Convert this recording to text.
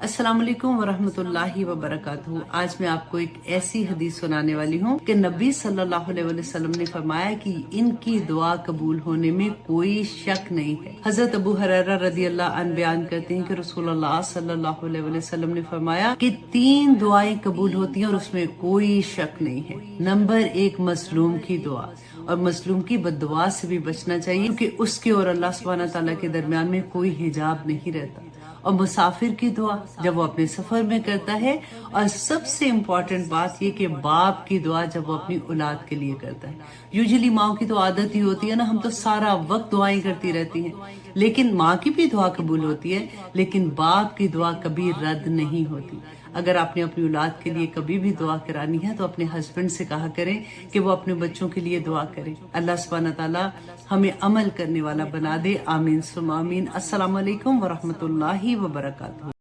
अस्सलाम वालेकुम वरहमतुल्लाहि वबरकातुहू। आज मैं आपको एक ऐसी हदीस सुनाने वाली हूँ कि नबी सल्लल्लाहु अलैहि वसल्लम ने फरमाया कि इनकी दुआ कबूल होने में कोई शक नहीं है। हजरत अबू हुरैरा रदियल्लाहु अन्हु बयान करते हैं कि रसूलुल्लाह सल्लल्लाहु अलैहि वसल्लम ने फरमाया कि 3 दुआएं कबूल होती हैं और उसमें कोई शक नहीं है। नंबर 1, मजलूम की दुआ। और मजलूम की बद्दुआ से भी बचना चाहिए क्योंकि उसके और अल्लाह सुब्हानहू तआला के दरमियान में कोई हिजाब नहीं रहता। और मुसाफिर की दुआ जब वो अपने सफर में करता है। और सबसे इम्पोर्टेंट बात ये कि बाप की दुआ जब वो अपनी औलाद के लिए करता है। यूजुअली माँ की तो आदत ही होती है ना, हम तो सारा वक्त दुआएं करती रहती हैं, लेकिन माँ की भी दुआ कबूल होती है, लेकिन बाप की दुआ कभी रद्द नहीं होती। अगर आपने अपनी औलाद के लिए कभी भी दुआ करानी है तो अपने हस्बैंड से कहा करें कि वो अपने बच्चों के लिए दुआ करें। अल्लाह सुब्हानहू तआला हमें अमल करने वाला बना दे। आमीन सुम आमीन। अस्सलाम वालेकुम वरहमतुल्लाहि वबरकातुहू।